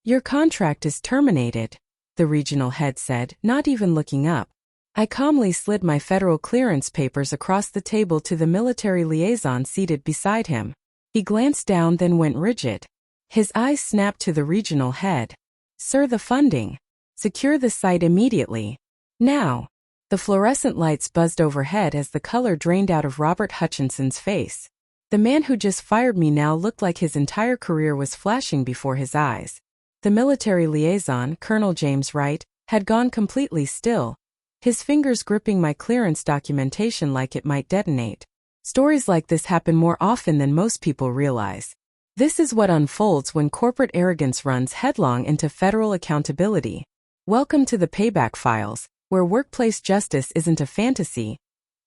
Your contract is terminated, the regional head said, not even looking up. I calmly slid my federal clearance papers across the table to the military liaison seated beside him. He glanced down, then went rigid. His eyes snapped to the regional head. Sir, the funding. Secure the site immediately. Now. The fluorescent lights buzzed overhead as the color drained out of Robert Hutchinson's face. The man who just fired me now looked like his entire career was flashing before his eyes. The military liaison, Colonel James Wright, had gone completely still, his fingers gripping my clearance documentation like it might detonate. Stories like this happen more often than most people realize. This is what unfolds when corporate arrogance runs headlong into federal accountability. Welcome to the Payback Files, where workplace justice isn't a fantasy,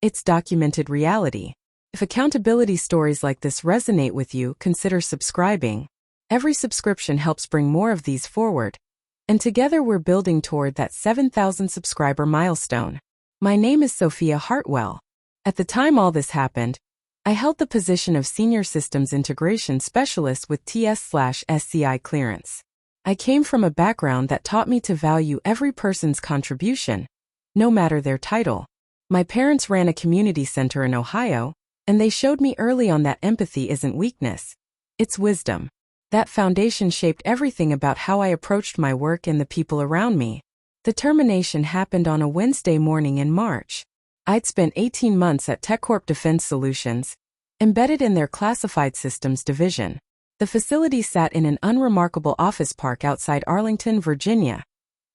it's documented reality. If accountability stories like this resonate with you, consider subscribing. Every subscription helps bring more of these forward. And together we're building toward that 7,000 subscriber milestone. My name is Sophia Hartwell. At the time all this happened, I held the position of Senior Systems Integration Specialist with TS/SCI clearance. I came from a background that taught me to value every person's contribution, no matter their title. My parents ran a community center in Ohio, and they showed me early on that empathy isn't weakness, it's wisdom. That foundation shaped everything about how I approached my work and the people around me. The termination happened on a Wednesday morning in March. I'd spent 18 months at TechCorp Defense Solutions, embedded in their classified systems division. The facility sat in an unremarkable office park outside Arlington, Virginia.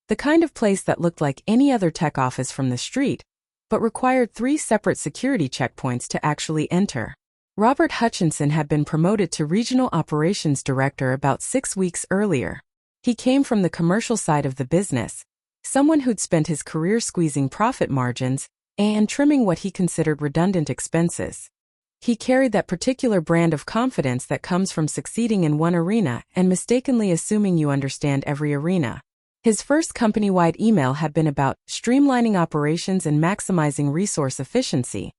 The kind of place that looked like any other tech office from the street, but required 3 separate security checkpoints to actually enter. Robert Hutchinson had been promoted to Regional Operations Director about 6 weeks earlier. He came from the commercial side of the business, someone who'd spent his career squeezing profit margins and trimming what he considered redundant expenses. He carried that particular brand of confidence that comes from succeeding in one arena and mistakenly assuming you understand every arena. His first company-wide email had been about streamlining operations and maximizing resource efficiency.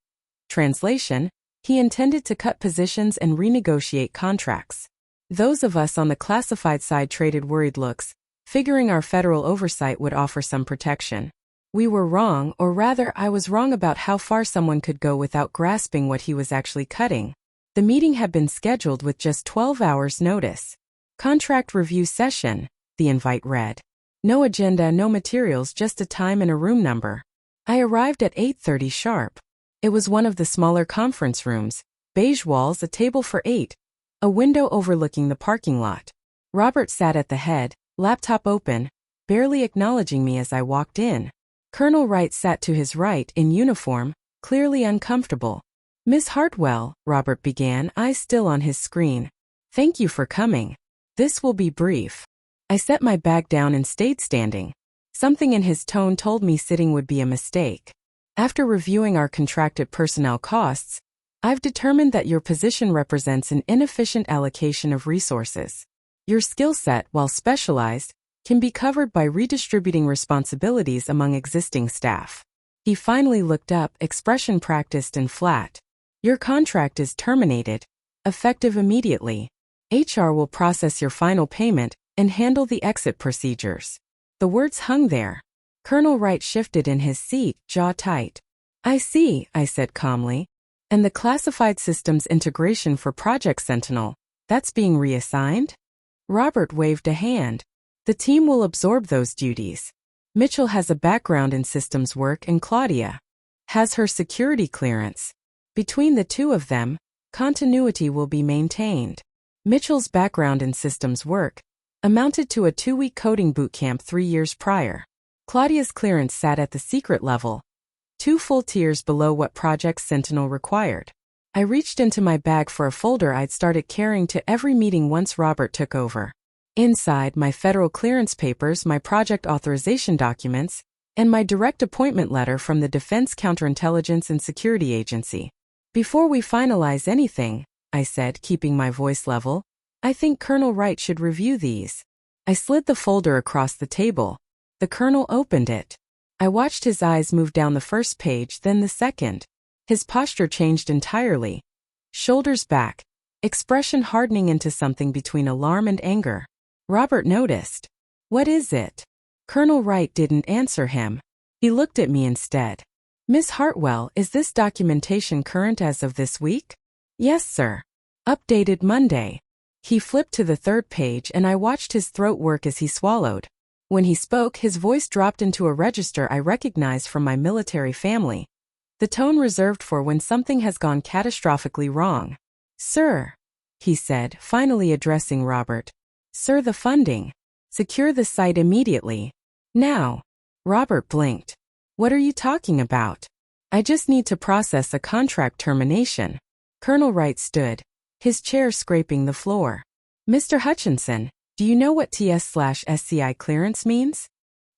Translation: he intended to cut positions and renegotiate contracts. Those of us on the classified side traded worried looks, figuring our federal oversight would offer some protection. We were wrong, or rather I was wrong about how far someone could go without grasping what he was actually cutting. The meeting had been scheduled with just 12 hours notice. Contract review session, the invite read. No agenda, no materials, just a time and a room number. I arrived at 8:30 sharp. It was one of the smaller conference rooms, beige walls, a table for 8, a window overlooking the parking lot. Robert sat at the head, laptop open, barely acknowledging me as I walked in. Colonel Wright sat to his right in uniform, clearly uncomfortable. Miss Hartwell, Robert began, eyes still on his screen. Thank you for coming. This will be brief. I set my bag down and stayed standing. Something in his tone told me sitting would be a mistake. After reviewing our contracted personnel costs, I've determined that your position represents an inefficient allocation of resources. Your skill set, while specialized, can be covered by redistributing responsibilities among existing staff. He finally looked up, expression practiced and flat. Your contract is terminated, effective immediately. HR will process your final payment and handle the exit procedures. The words hung there. Colonel Wright shifted in his seat, jaw tight. I see, I said calmly. And the classified systems integration for Project Sentinel, that's being reassigned? Robert waved a hand. The team will absorb those duties. Mitchell has a background in systems work and Claudia has her security clearance. Between the two of them, continuity will be maintained. Mitchell's background in systems work amounted to a 2-week coding bootcamp 3 years prior. Claudia's clearance sat at the secret level, 2 full tiers below what Project Sentinel required. I reached into my bag for a folder I'd started carrying to every meeting once Robert took over. Inside, my federal clearance papers, my project authorization documents, and my direct appointment letter from the Defense Counterintelligence and Security Agency. Before we finalize anything, I said, keeping my voice level, I think Colonel Wright should review these. I slid the folder across the table. The colonel opened it. I watched his eyes move down the first page, then the second. His posture changed entirely. Shoulders back, expression hardening into something between alarm and anger. Robert noticed. What is it? Colonel Wright didn't answer him. He looked at me instead. Miss Hartwell, is this documentation current as of this week? Yes, sir. Updated Monday. He flipped to the third page and I watched his throat work as he swallowed. When he spoke, his voice dropped into a register I recognized from my military family. The tone reserved for when something has gone catastrophically wrong. Sir, he said, finally addressing Robert. Sir, the funding. Secure the site immediately. Now. Robert blinked. What are you talking about? I just need to process a contract termination. Colonel Wright stood, his chair scraping the floor. Mr. Hutchinson, do you know what TS/SCI clearance means?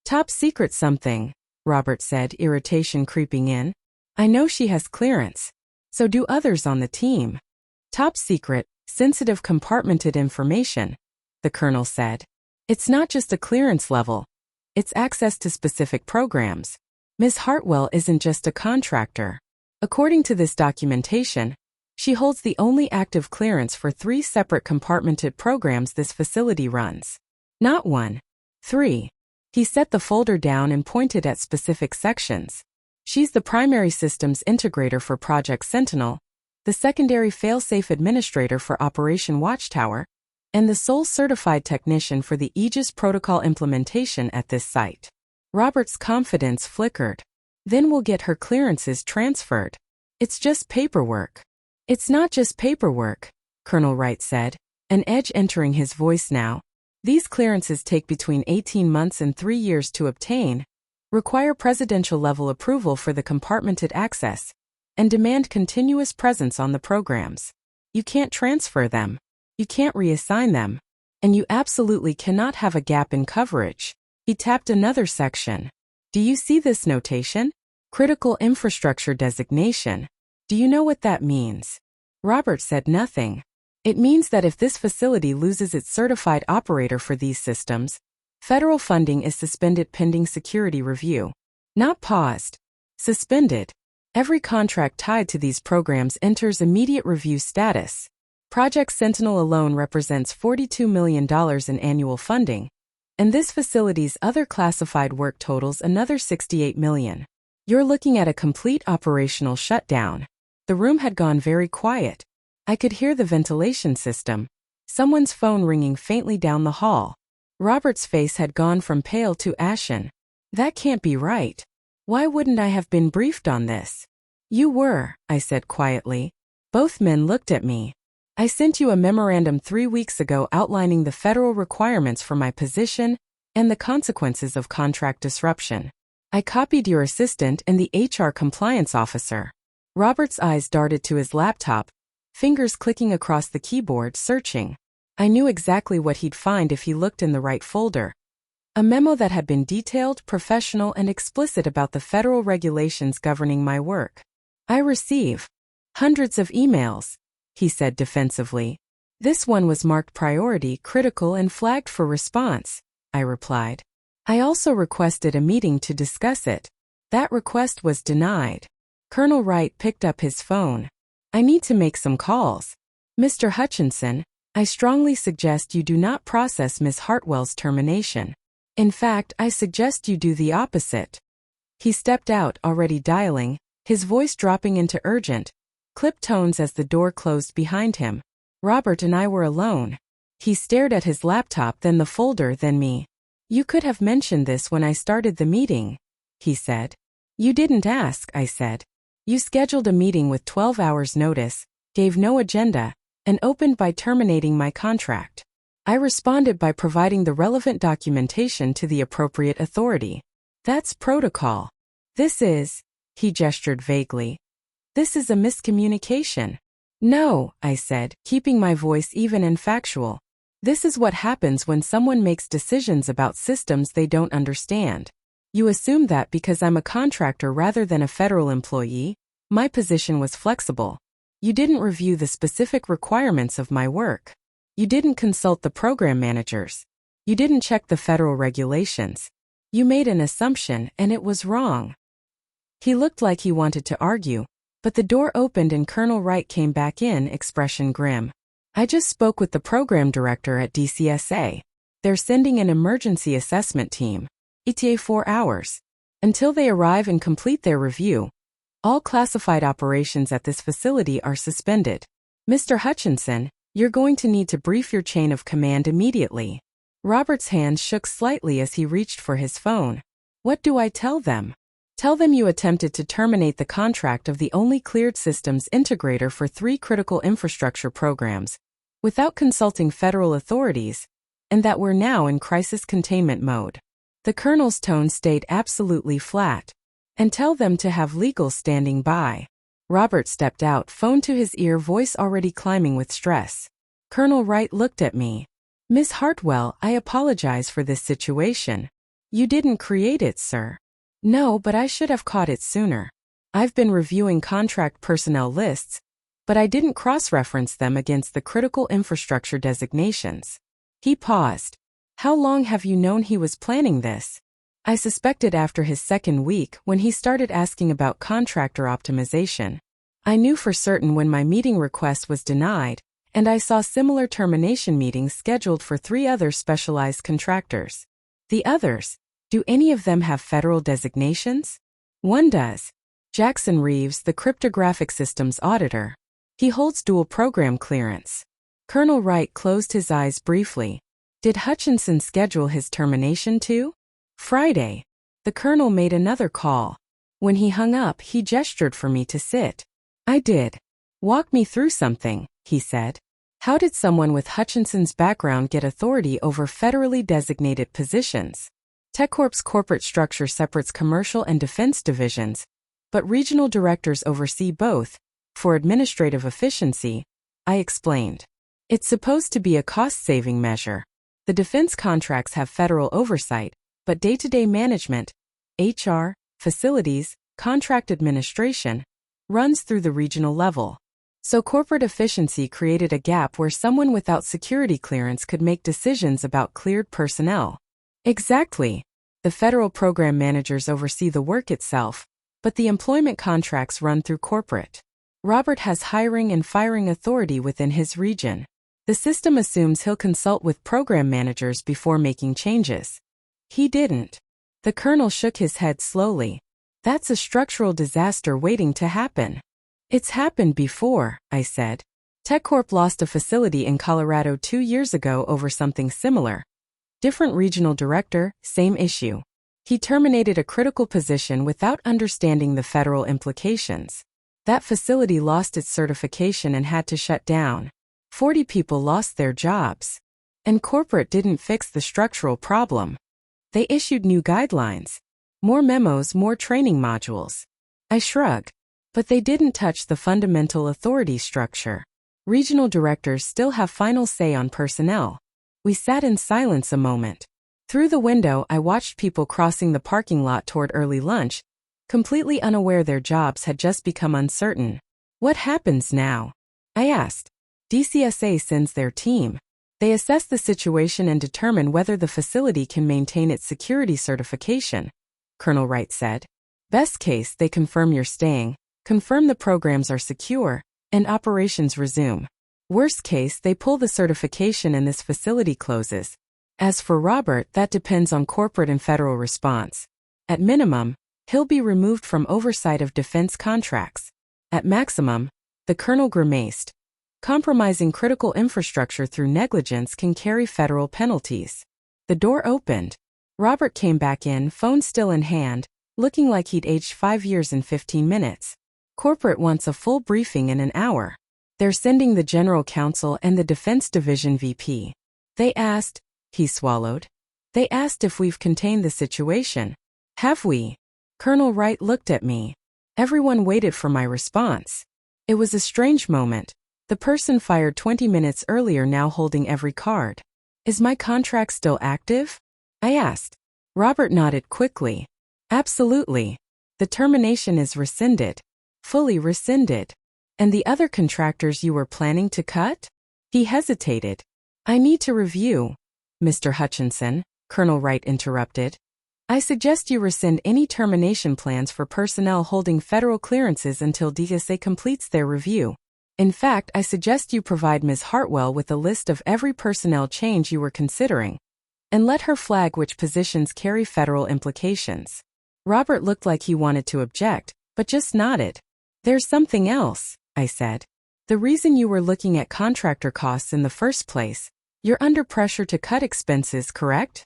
Top secret something, Robert said, irritation creeping in. I know she has clearance. So do others on the team. Top secret, sensitive compartmented information, the colonel said. It's not just a clearance level. It's access to specific programs. Ms. Hartwell isn't just a contractor. According to this documentation, she holds the only active clearance for 3 separate compartmented programs this facility runs. Not 1. 3. He set the folder down and pointed at specific sections. She's the primary systems integrator for Project Sentinel, the secondary failsafe administrator for Operation Watchtower, and the sole certified technician for the Aegis protocol implementation at this site. Robert's confidence flickered. Then we'll get her clearances transferred. It's just paperwork. It's not just paperwork, Colonel Wright said, an edge entering his voice now. These clearances take between 18 months and 3 years to obtain, require presidential-level approval for the compartmented access, and demand continuous presence on the programs. You can't transfer them. You can't reassign them. And you absolutely cannot have a gap in coverage. He tapped another section. Do you see this notation? Critical infrastructure designation. Do you know what that means? Robert said nothing. It means that if this facility loses its certified operator for these systems, federal funding is suspended pending security review. Not paused. Suspended. Every contract tied to these programs enters immediate review status. Project Sentinel alone represents $42 million in annual funding, and this facility's other classified work totals another $68 million. You're looking at a complete operational shutdown. The room had gone very quiet. I could hear the ventilation system, someone's phone ringing faintly down the hall. Robert's face had gone from pale to ashen. That can't be right. Why wouldn't I have been briefed on this? You were, I said quietly. Both men looked at me. I sent you a memorandum 3 weeks ago outlining the federal requirements for my position and the consequences of contract disruption. I copied your assistant and the HR compliance officer. Robert's eyes darted to his laptop, fingers clicking across the keyboard, searching. I knew exactly what he'd find if he looked in the right folder. A memo that had been detailed, professional, and explicit about the federal regulations governing my work. I receive hundreds of emails, he said defensively. This one was marked priority, critical, and flagged for response, I replied. I also requested a meeting to discuss it. That request was denied. Colonel Wright picked up his phone. I need to make some calls. Mr. Hutchinson, I strongly suggest you do not process Ms. Hartwell's termination. In fact, I suggest you do the opposite. He stepped out, already dialing, his voice dropping into urgent, clipped tones as the door closed behind him. Robert and I were alone. He stared at his laptop, then the folder, then me. You could have mentioned this when I started the meeting, he said. You didn't ask, I said. You scheduled a meeting with 12 hours notice, gave no agenda, and opened by terminating my contract. I responded by providing the relevant documentation to the appropriate authority. That's protocol. This is, he gestured vaguely. This is a miscommunication. No, I said, keeping my voice even and factual. This is what happens when someone makes decisions about systems they don't understand. You assume that because I'm a contractor rather than a federal employee, my position was flexible. You didn't review the specific requirements of my work. You didn't consult the program managers. You didn't check the federal regulations. You made an assumption, and it was wrong. He looked like he wanted to argue, but the door opened and Colonel Wright came back in, expression grim. I just spoke with the program director at DCSA. They're sending an emergency assessment team. ETA 4 hours. Until they arrive and complete their review, all classified operations at this facility are suspended. Mr. Hutchinson, you're going to need to brief your chain of command immediately. Robert's hand shook slightly as he reached for his phone. What do I tell them? Tell them you attempted to terminate the contract of the only cleared systems integrator for 3 critical infrastructure programs, without consulting federal authorities, and that we're now in crisis containment mode. The colonel's tone stayed absolutely flat. And tell them to have legal standing by. Robert stepped out, phone to his ear, voice already climbing with stress. Colonel Wright looked at me. Miss Hartwell, I apologize for this situation. You didn't create it, sir. No, but I should have caught it sooner. I've been reviewing contract personnel lists, but I didn't cross-reference them against the critical infrastructure designations. He paused. How long have you known he was planning this? I suspected after his 2nd week when he started asking about contractor optimization. I knew for certain when my meeting request was denied, and I saw similar termination meetings scheduled for 3 other specialized contractors. The others, do any of them have federal designations? One does. Jackson Reeves, the cryptographic systems auditor. He holds dual program clearance. Colonel Wright closed his eyes briefly. Did Hutchinson schedule his termination too? Friday. The colonel made another call. When he hung up, he gestured for me to sit. I did. Walk me through something, he said. How did someone with Hutchinson's background get authority over federally designated positions? TechCorp's corporate structure separates commercial and defense divisions, but regional directors oversee both. For administrative efficiency, I explained. It's supposed to be a cost-saving measure. The defense contracts have federal oversight, but day-to-day management, HR, facilities, contract administration, runs through the regional level. So corporate efficiency created a gap where someone without security clearance could make decisions about cleared personnel. Exactly. The federal program managers oversee the work itself, but the employment contracts run through corporate. Robert has hiring and firing authority within his region. The system assumes he'll consult with program managers before making changes. He didn't. The colonel shook his head slowly. That's a structural disaster waiting to happen. It's happened before, I said. TechCorp lost a facility in Colorado 2 years ago over something similar. Different regional director, same issue. He terminated a critical position without understanding the federal implications. That facility lost its certification and had to shut down. 40 people lost their jobs. And corporate didn't fix the structural problem. They issued new guidelines. More memos, more training modules. I shrug. But they didn't touch the fundamental authority structure. Regional directors still have final say on personnel. We sat in silence a moment. Through the window, I watched people crossing the parking lot toward early lunch, completely unaware their jobs had just become uncertain. What happens now? I asked. DCSA sends their team. They assess the situation and determine whether the facility can maintain its security certification, Colonel Wright said. Best case, they confirm you're staying, confirm the programs are secure, and operations resume. Worst case, they pull the certification and this facility closes. As for Robert, that depends on corporate and federal response. At minimum, he'll be removed from oversight of defense contracts. At maximum, the colonel grimaced. Compromising critical infrastructure through negligence can carry federal penalties. The door opened. Robert came back in, phone still in hand, looking like he'd aged 5 years in 15 minutes. Corporate wants a full briefing in an hour. They're sending the General Counsel and the Defense Division VP. They asked, he swallowed. They asked if we've contained the situation. Have we? Colonel Wright looked at me. Everyone waited for my response. It was a strange moment. The person fired 20 minutes earlier now holding every card. Is my contract still active? I asked. Robert nodded quickly. Absolutely. The termination is rescinded. Fully rescinded. And the other contractors you were planning to cut? He hesitated. I need to review. Mr. Hutchinson, Colonel Wright interrupted. I suggest you rescind any termination plans for personnel holding federal clearances until DSA completes their review. In fact, I suggest you provide Ms. Hartwell with a list of every personnel change you were considering. and let her flag which positions carry federal implications. Robert looked like he wanted to object, but just nodded. There's something else, I said. The reason you were looking at contractor costs in the first place, you're under pressure to cut expenses, correct?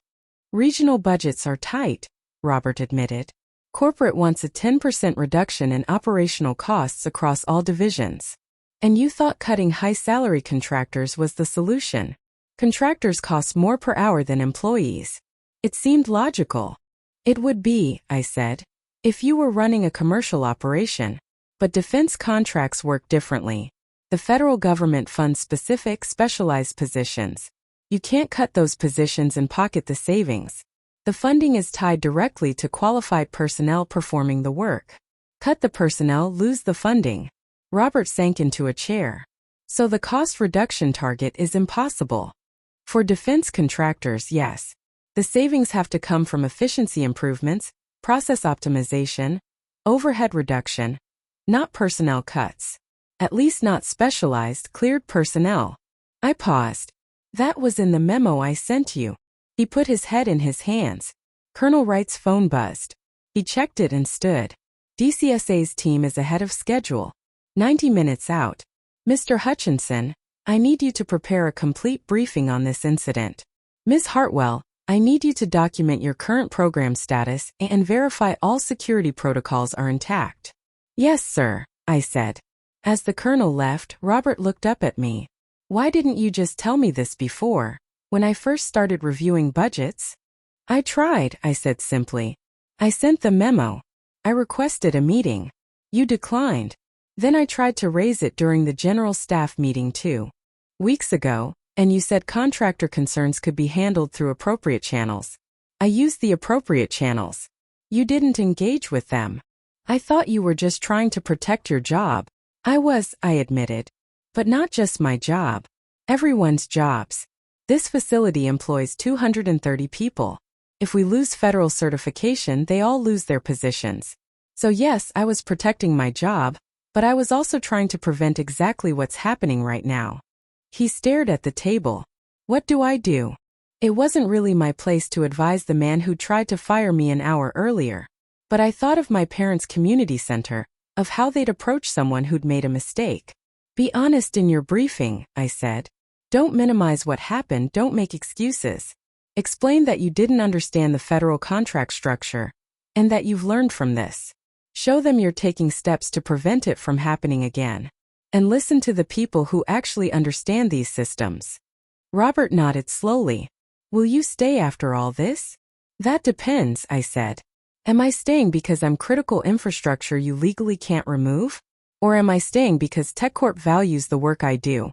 Regional budgets are tight, Robert admitted. Corporate wants a 10% reduction in operational costs across all divisions. And you thought cutting high-salary contractors was the solution. Contractors cost more per hour than employees. It seemed logical. It would be, I said, if you were running a commercial operation. But defense contracts work differently. The federal government funds specific, specialized positions. You can't cut those positions and pocket the savings. The funding is tied directly to qualified personnel performing the work. Cut the personnel, lose the funding. Robert sank into a chair. So the cost reduction target is impossible. For defense contractors, yes. The savings have to come from efficiency improvements, process optimization, overhead reduction, not personnel cuts. At least not specialized, cleared personnel. I paused. That was in the memo I sent you. He put his head in his hands. Colonel Wright's phone buzzed. He checked it and stood. DCSA's team is ahead of schedule. 90 minutes out. Mr. Hutchinson, I need you to prepare a complete briefing on this incident. Ms. Hartwell, I need you to document your current program status and verify all security protocols are intact. Yes, sir, I said. As the colonel left, Robert looked up at me. Why didn't you just tell me this before, when I first started reviewing budgets? I tried, I said simply. I sent the memo. I requested a meeting. You declined. Then I tried to raise it during the general staff meeting 2 weeks ago, and you said contractor concerns could be handled through appropriate channels. I used the appropriate channels. You didn't engage with them. I thought you were just trying to protect your job. I was, I admitted. But not just my job. Everyone's jobs. This facility employs 230 people. If we lose federal certification, they all lose their positions. So yes, I was protecting my job, but I was also trying to prevent exactly what's happening right now. He stared at the table. What do I do? It wasn't really my place to advise the man who tried to fire me an hour earlier. But I thought of my parents' community center, of how they'd approach someone who'd made a mistake. Be honest in your briefing, I said. Don't minimize what happened, don't make excuses. Explain that you didn't understand the federal contract structure, and that you've learned from this. Show them you're taking steps to prevent it from happening again. And listen to the people who actually understand these systems. Robert nodded slowly. Will you stay after all this? That depends, I said. Am I staying because I'm critical infrastructure you legally can't remove? Or am I staying because TechCorp values the work I do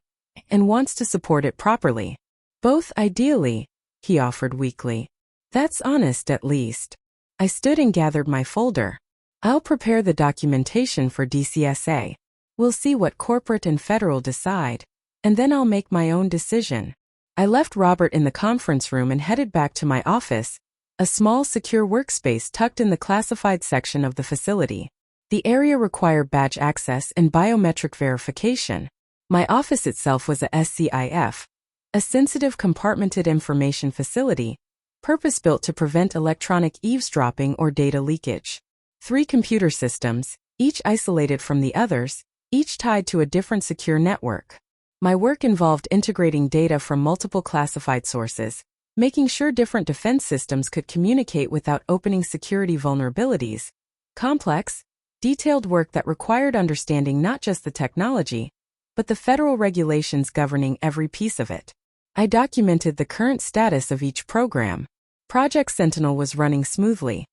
and wants to support it properly? Both ideally, he offered weakly. That's honest at least. I stood and gathered my folder. I'll prepare the documentation for DCSA. We'll see what corporate and federal decide, and then I'll make my own decision. I left Robert in the conference room and headed back to my office, a small secure workspace tucked in the classified section of the facility. The area required badge access and biometric verification. My office itself was a SCIF, a sensitive compartmented information facility, purpose-built to prevent electronic eavesdropping or data leakage. 3 computer systems, each isolated from the others, each tied to a different secure network. My work involved integrating data from multiple classified sources, making sure different defense systems could communicate without opening security vulnerabilities. Complex, detailed work that required understanding not just the technology, but the federal regulations governing every piece of it. I documented the current status of each program. Project Sentinel was running smoothly.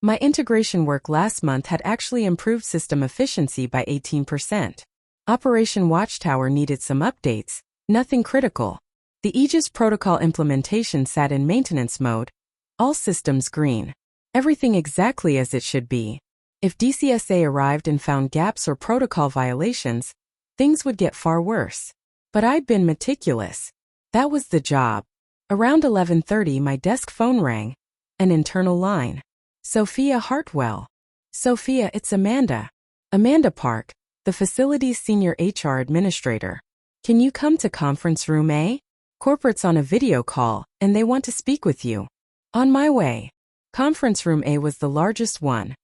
My integration work last month had actually improved system efficiency by 18%. Operation Watchtower needed some updates, nothing critical. The Aegis protocol implementation sat in maintenance mode. All systems green. Everything exactly as it should be. If DCSA arrived and found gaps or protocol violations, things would get far worse. But I'd been meticulous. That was the job. Around 11:30 my desk phone rang. An internal line. Sophia Hartwell. Sophia, it's Amanda. Amanda Park, the facility's senior HR administrator. Can you come to conference room A? Corporate's on a video call, and they want to speak with you. On my way. Conference room A was the largest one,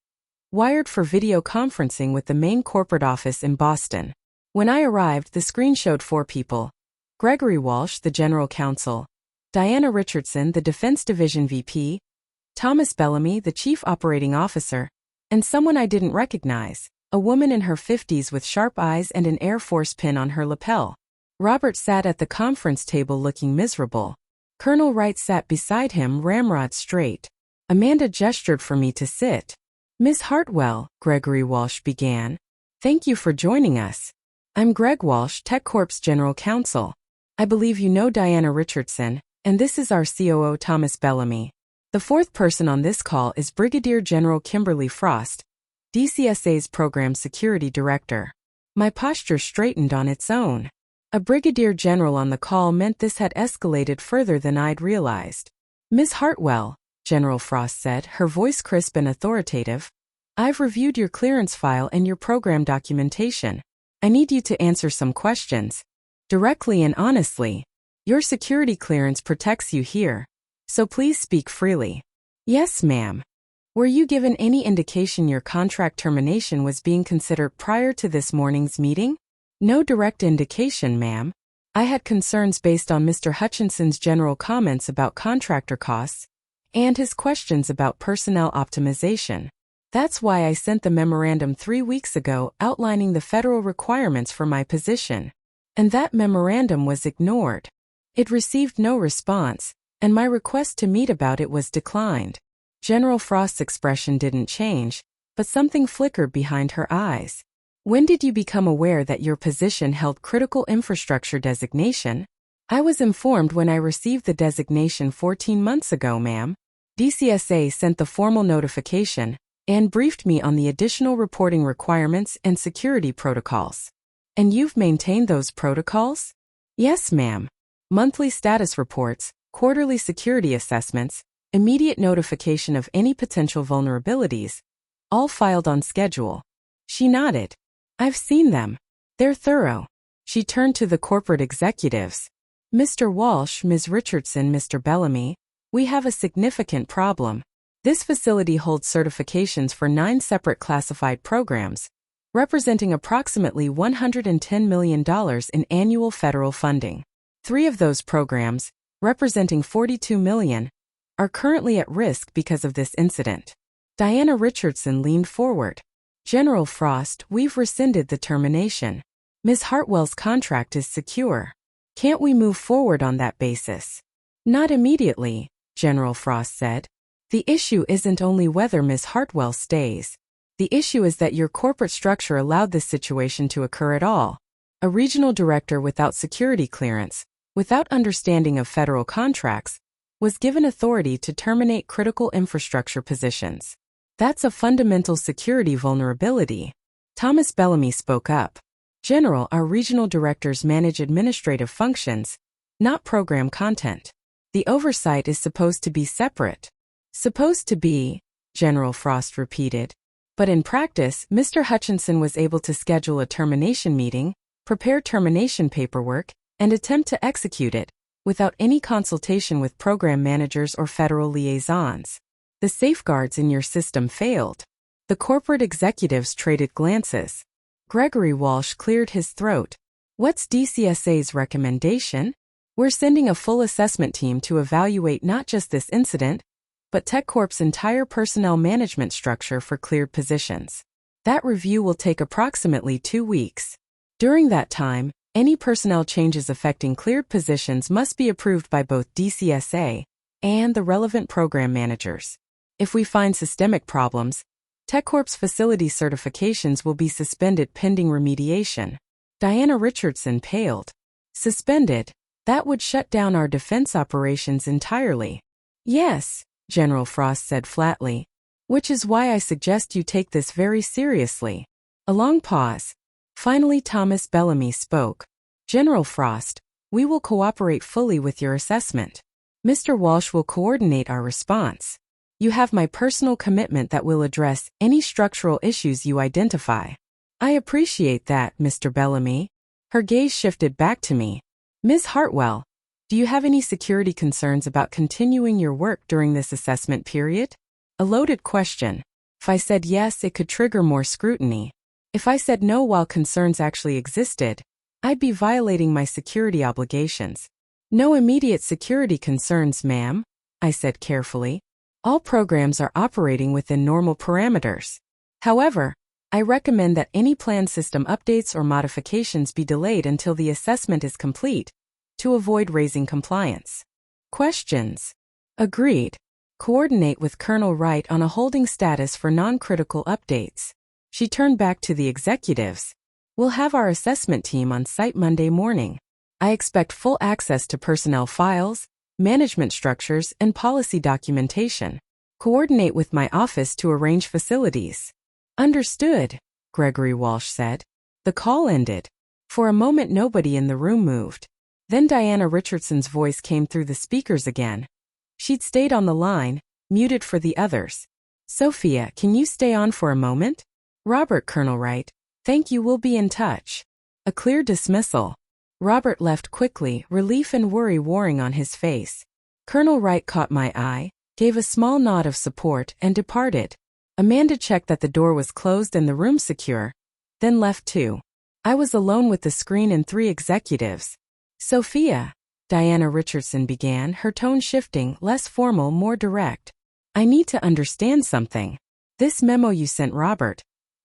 wired for video conferencing with the main corporate office in Boston. When I arrived, the screen showed 4 people. Gregory Walsh, the General Counsel, Diana Richardson, the Defense Division VP, Thomas Bellamy, the Chief Operating Officer, and someone I didn't recognize, a woman in her 50s with sharp eyes and an Air Force pin on her lapel. Robert sat at the conference table looking miserable. Colonel Wright sat beside him, ramrod straight. Amanda gestured for me to sit. Miss Hartwell, Gregory Walsh began. Thank you for joining us. I'm Greg Walsh, TechCorp's General Counsel. I believe you know Diana Richardson, and this is our COO Thomas Bellamy. The 4th person on this call is Brigadier General Kimberly Frost, DCSA's Program Security Director. My posture straightened on its own. A brigadier general on the call meant this had escalated further than I'd realized. Miss Hartwell, General Frost said, her voice crisp and authoritative. I've reviewed your clearance file and your program documentation. I need you to answer some questions. Directly and honestly. Your security clearance protects you here. So please speak freely. Yes, ma'am. Were you given any indication your contract termination was being considered prior to this morning's meeting? No direct indication, ma'am. I had concerns based on Mr. Hutchinson's general comments about contractor costs and his questions about personnel optimization. That's why I sent the memorandum 3 weeks ago outlining the federal requirements for my position. And that memorandum was ignored. It received no response, and my request to meet about it was declined. General Frost's expression didn't change, but something flickered behind her eyes. When did you become aware that your position held critical infrastructure designation? I was informed when I received the designation 14 months ago, ma'am. DCSA sent the formal notification and briefed me on the additional reporting requirements and security protocols. And you've maintained those protocols? Yes, ma'am. Monthly status reports, quarterly security assessments, immediate notification of any potential vulnerabilities, all filed on schedule. She nodded. I've seen them. They're thorough. She turned to the corporate executives. Mr. Walsh, Ms. Richardson, Mr. Bellamy, we have a significant problem. This facility holds certifications for 9 separate classified programs, representing approximately $110 million in annual federal funding. 3 of those programs, representing $42 million, are currently at risk because of this incident. Diana Richardson leaned forward. General Frost, we've rescinded the termination. Ms. Hartwell's contract is secure. Can't we move forward on that basis? Not immediately, General Frost said. The issue isn't only whether Ms. Hartwell stays. The issue is that your corporate structure allowed this situation to occur at all. A regional director without security clearance, without understanding of federal contracts, was given authority to terminate critical infrastructure positions. That's a fundamental security vulnerability. Thomas Bellamy spoke up. General, our regional directors manage administrative functions, not program content. The oversight is supposed to be separate. Supposed to be, General Frost repeated. But in practice, Mr. Hutchinson was able to schedule a termination meeting, prepare termination paperwork, and attempt to execute it, without any consultation with program managers or federal liaisons. The safeguards in your system failed. The corporate executives traded glances. Gregory Walsh cleared his throat. What's DCSA's recommendation? We're sending a full assessment team to evaluate not just this incident, but TechCorp's entire personnel management structure for cleared positions. That review will take approximately 2 weeks. During that time, any personnel changes affecting cleared positions must be approved by both DCSA and the relevant program managers. If we find systemic problems, TechCorp's facility certifications will be suspended pending remediation. Diana Richardson paled. Suspended? That would shut down our defense operations entirely. Yes, General Frost said flatly. Which is why I suggest you take this very seriously. A long pause. Finally, Thomas Bellamy spoke. General Frost, we will cooperate fully with your assessment. Mr. Walsh will coordinate our response. You have my personal commitment that we'll address any structural issues you identify. I appreciate that, Mr. Bellamy. Her gaze shifted back to me. Ms. Hartwell, Do you have any security concerns about continuing your work during this assessment period? A loaded question. If I said yes, it could trigger more scrutiny. If I said no while concerns actually existed, I'd be violating my security obligations. No immediate security concerns, ma'am, I said carefully. All programs are operating within normal parameters. However, I recommend that any planned system updates or modifications be delayed until the assessment is complete, to avoid raising compliance questions. Agreed. Coordinate with Colonel Wright on a holding status for non-critical updates. She turned back to the executives. We'll have our assessment team on site Monday morning. I expect full access to personnel files, management structures, and policy documentation. Coordinate with my office to arrange facilities. Understood, Gregory Walsh said. The call ended. For a moment nobody in the room moved. Then Diana Richardson's voice came through the speakers again. She'd stayed on the line, muted for the others. Sophia, can you stay on for a moment? Robert, Colonel Wright. Thank you, we'll be in touch. A clear dismissal. Robert left quickly, relief and worry warring on his face. Colonel Wright caught my eye, gave a small nod of support, and departed. Amanda checked that the door was closed and the room secure, then left too. I was alone with the screen and 3 executives. Sophia, Diana Richardson began, her tone shifting, less formal, more direct. I need to understand something. This memo you sent Robert.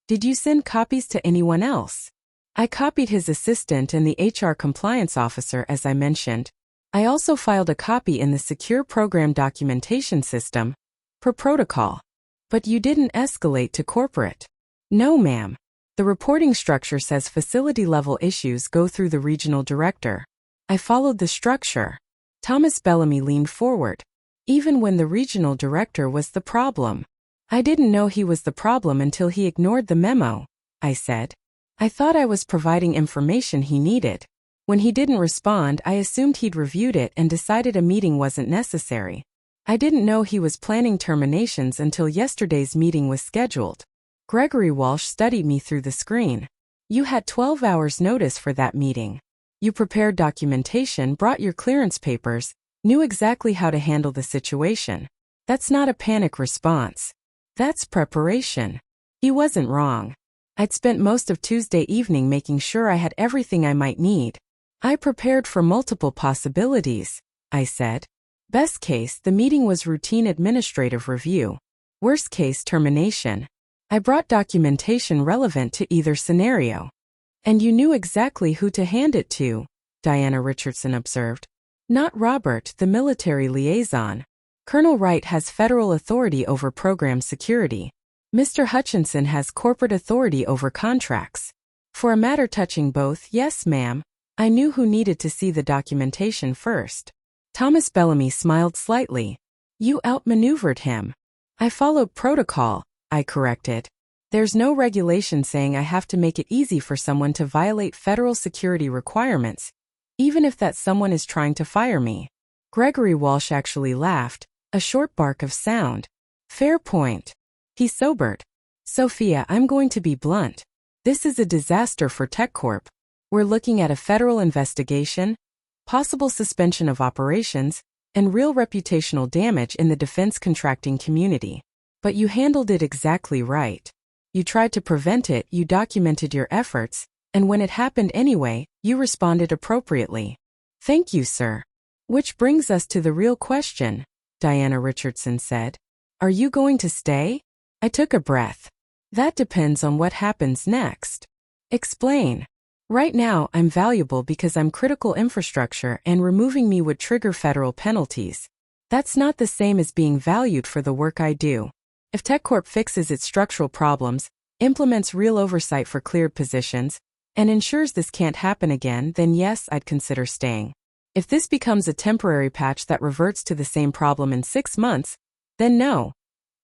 Did you send copies to anyone else? I copied his assistant and the HR compliance officer as I mentioned. I also filed a copy in the secure program documentation system, per protocol. But you didn't escalate to corporate. No, ma'am. The reporting structure says facility-level issues go through the regional director. I followed the structure. Thomas Bellamy leaned forward. Even when the regional director was the problem. I didn't know he was the problem until he ignored the memo, I said. I thought I was providing information he needed. When he didn't respond, I assumed he'd reviewed it and decided a meeting wasn't necessary. I didn't know he was planning terminations until yesterday's meeting was scheduled. Gregory Walsh studied me through the screen. You had 12 hours notice for that meeting. You prepared documentation, brought your clearance papers, knew exactly how to handle the situation. That's not a panic response. That's preparation. He wasn't wrong. I'd spent most of Tuesday evening making sure I had everything I might need. I prepared for multiple possibilities, I said. Best case, the meeting was routine administrative review. Worst case, termination. I brought documentation relevant to either scenario. And you knew exactly who to hand it to, Diana Richardson observed. Not Robert, the military liaison. Colonel Wright has federal authority over program security. Mr. Hutchinson has corporate authority over contracts. For a matter touching both, yes, ma'am, I knew who needed to see the documentation first. Thomas Bellamy smiled slightly. You outmaneuvered him. I followed protocol, I corrected. There's no regulation saying I have to make it easy for someone to violate federal security requirements, even if that someone is trying to fire me. Gregory Walsh actually laughed, a short bark of sound. Fair point. He sobered. Sophia, I'm going to be blunt. This is a disaster for TechCorp. We're looking at a federal investigation, possible suspension of operations, and real reputational damage in the defense contracting community. But you handled it exactly right. You tried to prevent it, you documented your efforts, and when it happened anyway, you responded appropriately. Thank you, sir. Which brings us to the real question, Diana Richardson said. Are you going to stay? I took a breath. That depends on what happens next. Explain. Right now, I'm valuable because I'm critical infrastructure and removing me would trigger federal penalties. That's not the same as being valued for the work I do. If TechCorp fixes its structural problems, implements real oversight for cleared positions, and ensures this can't happen again, then yes, I'd consider staying. If this becomes a temporary patch that reverts to the same problem in 6 months, then no.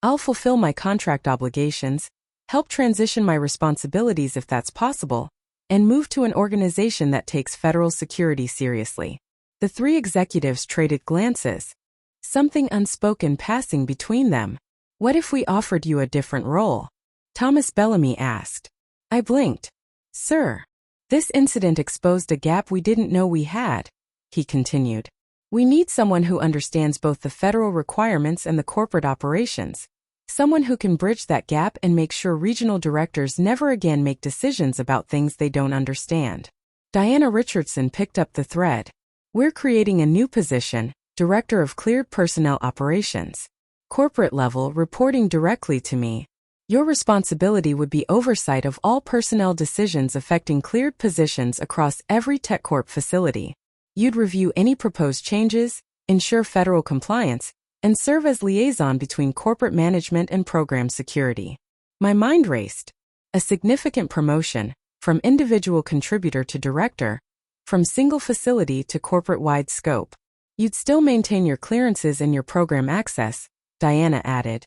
I'll fulfill my contract obligations, help transition my responsibilities if that's possible, and move to an organization that takes federal security seriously. The 3 executives traded glances. Something unspoken passing between them. What if we offered you a different role? Thomas Bellamy asked. I blinked. Sir, this incident exposed a gap we didn't know we had, he continued. We need someone who understands both the federal requirements and the corporate operations. Someone who can bridge that gap and make sure regional directors never again make decisions about things they don't understand. Diana Richardson picked up the thread. We're creating a new position, Director of Cleared Personnel Operations. Corporate level, reporting directly to me. Your responsibility would be oversight of all personnel decisions affecting cleared positions across every TechCorp facility. You'd review any proposed changes, ensure federal compliance, and serve as liaison between corporate management and program security. My mind raced. A significant promotion, from individual contributor to director, from single facility to corporate-wide scope. You'd still maintain your clearances and your program access, Diana added.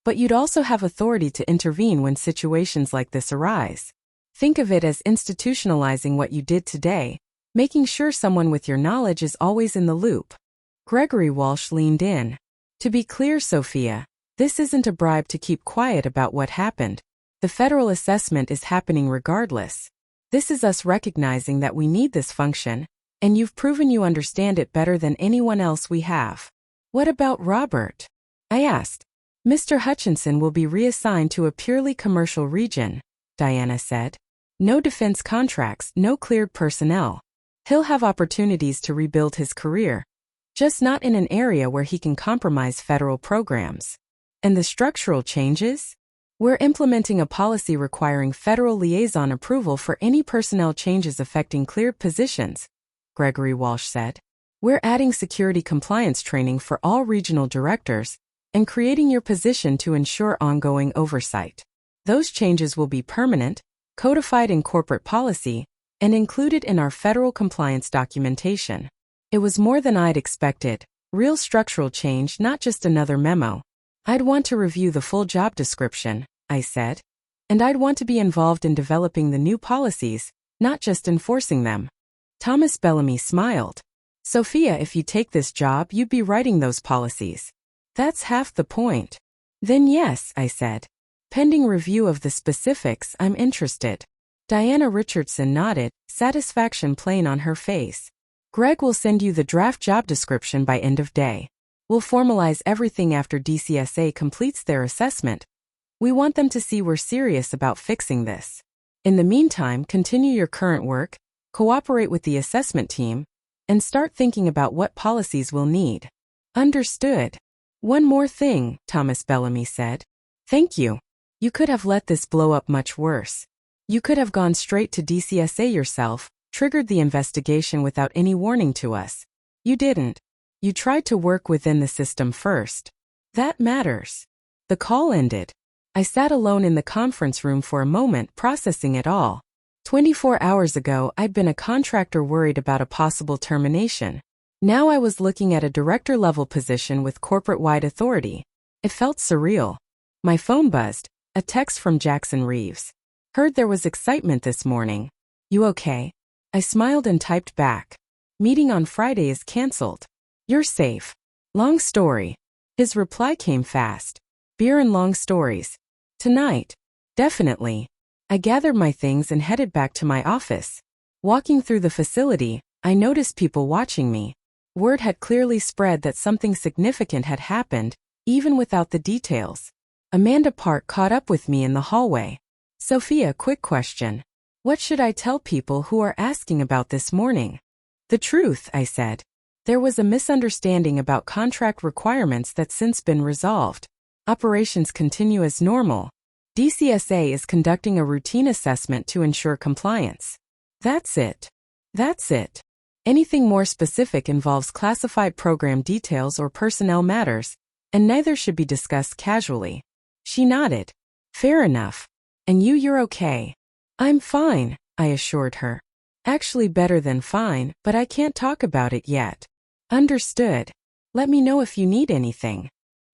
But you'd also have authority to intervene when situations like this arise. Think of it as institutionalizing what you did today, making sure someone with your knowledge is always in the loop. Gregory Walsh leaned in. To be clear, Sophia, this isn't a bribe to keep quiet about what happened. The federal assessment is happening regardless. This is us recognizing that we need this function, and you've proven you understand it better than anyone else we have. What about Robert? I asked. Mr. Hutchinson will be reassigned to a purely commercial region, Diana said. No defense contracts, no cleared personnel. He'll have opportunities to rebuild his career, just not in an area where he can compromise federal programs. And the structural changes? We're implementing a policy requiring federal liaison approval for any personnel changes affecting cleared positions, Gregory Walsh said. We're adding security compliance training for all regional directors and creating your position to ensure ongoing oversight. Those changes will be permanent, codified in corporate policy, and included in our federal compliance documentation. It was more than I'd expected, real structural change, not just another memo. I'd want to review the full job description, I said. And I'd want to be involved in developing the new policies, not just enforcing them. Thomas Bellamy smiled. Sophia, if you take this job, you'd be writing those policies. That's half the point. Then yes, I said. Pending review of the specifics, I'm interested. Diana Richardson nodded, satisfaction plain on her face. Greg will send you the draft job description by end of day. We'll formalize everything after DCSA completes their assessment. We want them to see we're serious about fixing this. In the meantime, continue your current work, cooperate with the assessment team, and start thinking about what policies we'll need. Understood. One more thing, Thomas Bellamy said. Thank you. You could have let this blow up much worse. You could have gone straight to DCSA yourself, triggered the investigation without any warning to us. You didn't. You tried to work within the system first. That matters. The call ended. I sat alone in the conference room for a moment, processing it all. 24 hours ago, I'd been a contractor worried about a possible termination. Now I was looking at a director-level position with corporate-wide authority. It felt surreal. My phone buzzed, a text from Jackson Reeves. Heard there was excitement this morning. You okay? I smiled and typed back. Meeting on Friday is canceled. You're safe. Long story. His reply came fast. Beer and long stories. Tonight. Definitely. I gathered my things and headed back to my office. Walking through the facility, I noticed people watching me. Word had clearly spread that something significant had happened, even without the details. Amanda Park caught up with me in the hallway. Sophia, quick question. What should I tell people who are asking about this morning? The truth, I said. There was a misunderstanding about contract requirements that's since been resolved. Operations continue as normal. DCSA is conducting a routine assessment to ensure compliance. That's it. That's it. Anything more specific involves classified program details or personnel matters, and neither should be discussed casually. She nodded. Fair enough. And you're okay. I'm fine, I assured her. Actually better than fine, but I can't talk about it yet. Understood. Let me know if you need anything.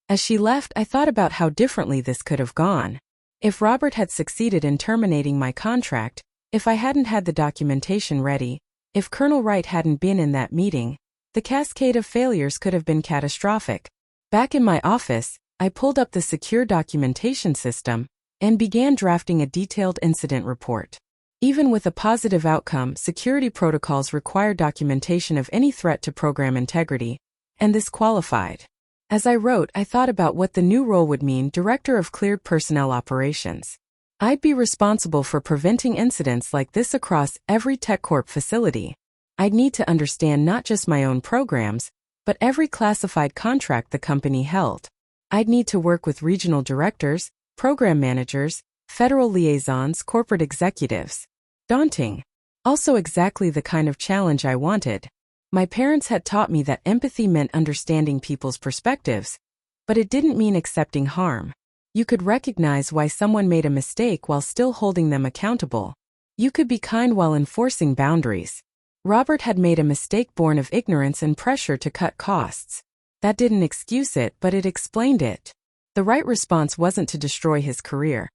As she left, I thought about how differently this could have gone. If Robert had succeeded in terminating my contract, if I hadn't had the documentation ready, if Colonel Wright hadn't been in that meeting, the cascade of failures could have been catastrophic. Back in my office, I pulled up the secure documentation system and began drafting a detailed incident report. Even with a positive outcome, security protocols require documentation of any threat to program integrity, and this qualified. As I wrote, I thought about what the new role would mean: Director of Cleared Personnel Operations. I'd be responsible for preventing incidents like this across every TechCorp facility. I'd need to understand not just my own programs, but every classified contract the company held. I'd need to work with regional directors, program managers, federal liaisons, corporate executives. Daunting. Also exactly the kind of challenge I wanted. My parents had taught me that empathy meant understanding people's perspectives, but it didn't mean accepting harm. You could recognize why someone made a mistake while still holding them accountable. You could be kind while enforcing boundaries. Robert had made a mistake born of ignorance and pressure to cut costs. That didn't excuse it, but it explained it. The right response wasn't to destroy his career.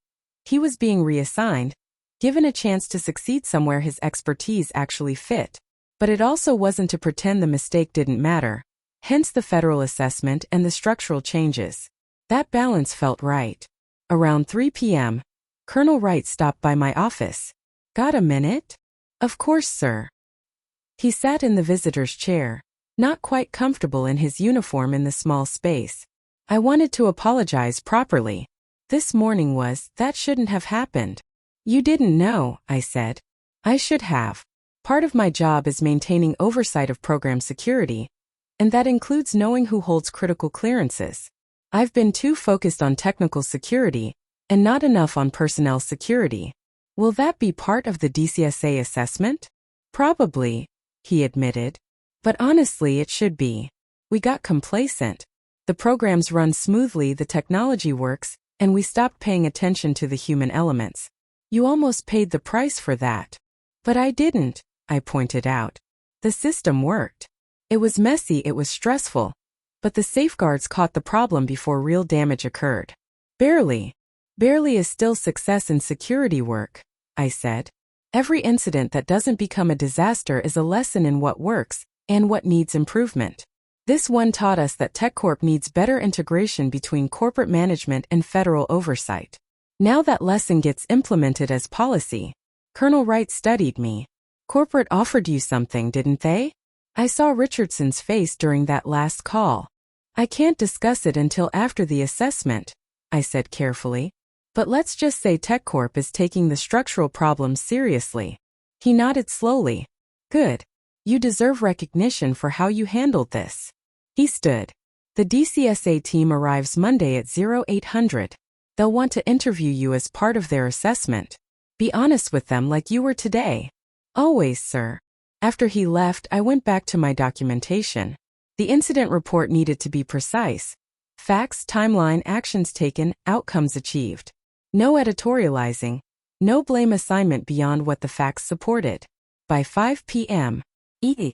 He was being reassigned, given a chance to succeed somewhere his expertise actually fit. But it also wasn't to pretend the mistake didn't matter. Hence the federal assessment and the structural changes. That balance felt right. Around 3 p.m., Colonel Wright stopped by my office. "Got a minute?" "Of course, sir." He sat in the visitor's chair, not quite comfortable in his uniform in the small space. I wanted to apologize properly. That shouldn't have happened. "You didn't know," I said. "I should have. Part of my job is maintaining oversight of program security, and that includes knowing who holds critical clearances. I've been too focused on technical security, and not enough on personnel security." "Will that be part of the DCSA assessment?" "Probably," he admitted. "But honestly, it should be. We got complacent. The programs run smoothly, the technology works, and we stopped paying attention to the human elements. You almost paid the price for that." "But I didn't," I pointed out. "The system worked. It was messy, it was stressful. But the safeguards caught the problem before real damage occurred." "Barely. Barely is still success in security work," I said. "Every incident that doesn't become a disaster is a lesson in what works and what needs improvement. This one taught us that TechCorp needs better integration between corporate management and federal oversight. Now that lesson gets implemented as policy." Colonel Wright studied me. "Corporate offered you something, didn't they?" I saw Richardson's face during that last call. "I can't discuss it until after the assessment," I said carefully. "But let's just say TechCorp is taking the structural problems seriously." He nodded slowly. "Good. You deserve recognition for how you handled this." He stood. "The DCSA team arrives Monday at 0800. They'll want to interview you as part of their assessment. Be honest with them like you were today." "Always, sir." After he left, I went back to my documentation. The incident report needed to be precise. Facts, timeline, actions taken, outcomes achieved. No editorializing. No blame assignment beyond what the facts supported. By 5 p.m., I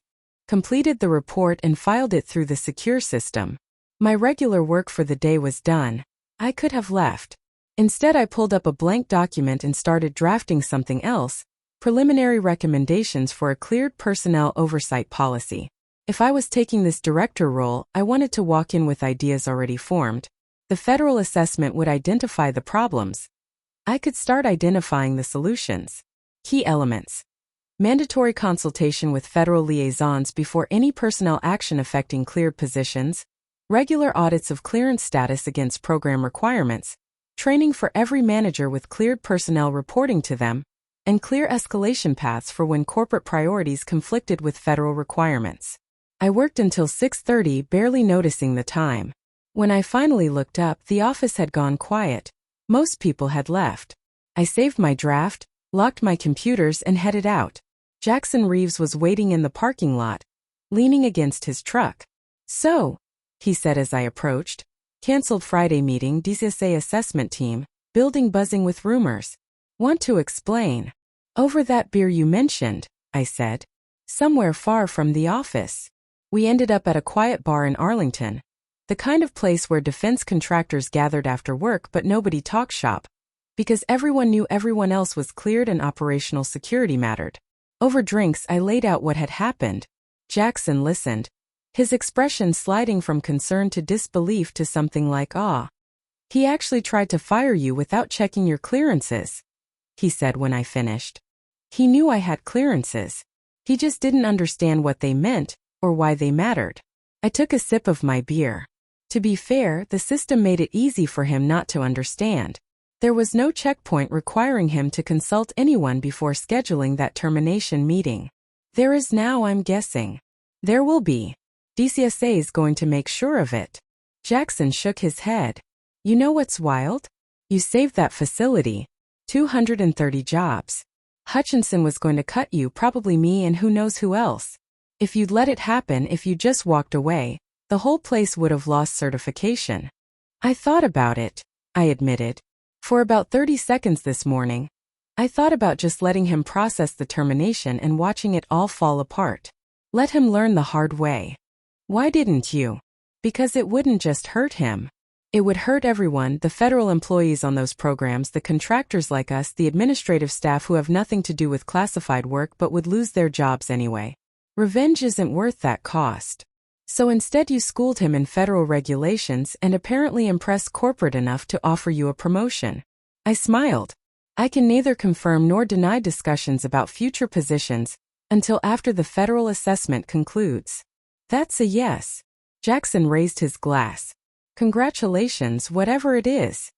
completed the report and filed it through the secure system. My regular work for the day was done. I could have left. Instead, I pulled up a blank document and started drafting something else: preliminary recommendations for a cleared personnel oversight policy. If I was taking this director role, I wanted to walk in with ideas already formed. The federal assessment would identify the problems. I could start identifying the solutions. Key elements: mandatory consultation with federal liaisons before any personnel action affecting cleared positions, regular audits of clearance status against program requirements, training for every manager with cleared personnel reporting to them, and clear escalation paths for when corporate priorities conflicted with federal requirements. I worked until 6:30, barely noticing the time. When I finally looked up, the office had gone quiet. Most people had left. I saved my draft, locked my computers, and headed out. Jackson Reeves was waiting in the parking lot, leaning against his truck. "So," he said as I approached, "canceled Friday meeting, DCSA assessment team, building buzzing with rumors. Want to explain?" "Over that beer you mentioned," I said. "Somewhere far from the office." We ended up at a quiet bar in Arlington, the kind of place where defense contractors gathered after work but nobody talked shop, because everyone knew everyone else was cleared and operational security mattered. Over drinks, I laid out what had happened. Jackson listened, his expression sliding from concern to disbelief to something like awe. "He actually tried to fire you without checking your clearances," he said when I finished. He knew I had clearances. He just didn't understand what they meant, or why they mattered. I took a sip of my beer. To be fair, the system made it easy for him not to understand. There was no checkpoint requiring him to consult anyone before scheduling that termination meeting. There is now, I'm guessing. There will be. DCSA is going to make sure of it. Jackson shook his head. You know what's wild? You saved that facility. 230 jobs. Hutchinson was going to cut you, probably me and who knows who else. If you'd let it happen, if you just walked away, the whole place would have lost certification. I thought about it, I admitted. For about 30 seconds this morning. I thought about just letting him process the termination and watching it all fall apart. Let him learn the hard way. Why didn't you? Because it wouldn't just hurt him. It would hurt everyone, the federal employees on those programs, the contractors like us, the administrative staff who have nothing to do with classified work but would lose their jobs anyway. Revenge isn't worth that cost. So instead you schooled him in federal regulations and apparently impressed corporate enough to offer you a promotion. I smiled. I can neither confirm nor deny discussions about future positions until after the federal assessment concludes. That's a yes. Jackson raised his glass. Congratulations, whatever it is.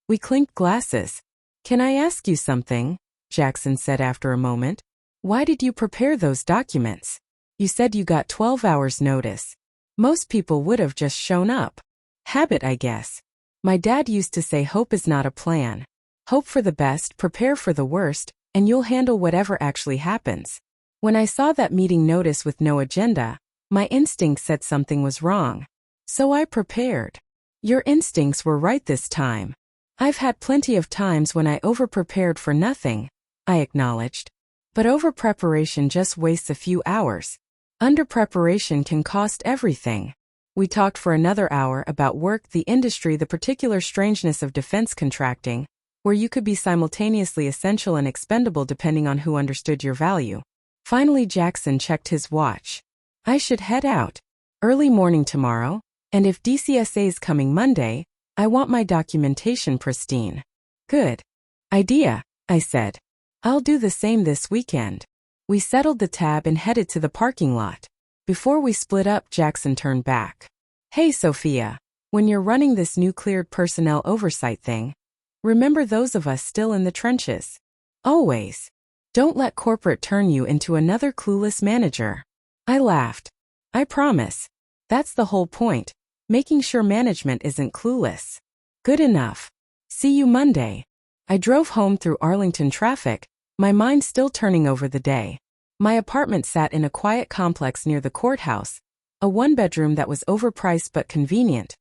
We clinked glasses. Can I ask you something? Jackson said after a moment. Why did you prepare those documents? You said you got 12 hours notice. Most people would have just shown up. Habit, I guess. My dad used to say hope is not a plan. Hope for the best, prepare for the worst, and you'll handle whatever actually happens. When I saw that meeting notice with no agenda, my instinct said something was wrong. So I prepared. Your instincts were right this time. I've had plenty of times when I over-prepared for nothing, I acknowledged. But over-preparation just wastes a few hours. Under-preparation can cost everything. We talked for another hour about work, the industry, the particular strangeness of defense contracting, where you could be simultaneously essential and expendable depending on who understood your value. Finally, Jackson checked his watch. I should head out. Early morning tomorrow, and if DCSA's coming Monday, I want my documentation pristine. Good idea, I said. I'll do the same this weekend. We settled the tab and headed to the parking lot. Before we split up, Jackson turned back. Hey, Sophia, when you're running this new cleared personnel oversight thing, remember those of us still in the trenches. Always. Don't let corporate turn you into another clueless manager. I laughed. I promise. That's the whole point, making sure management isn't clueless. Good enough. See you Monday. I drove home through Arlington traffic, my mind still turning over the day. My apartment sat in a quiet complex near the courthouse, a one-bedroom that was overpriced but convenient.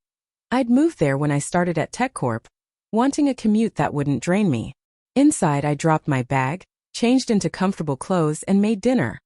I'd moved there when I started at TechCorp, wanting a commute that wouldn't drain me. Inside, I dropped my bag, changed into comfortable clothes, and made dinner.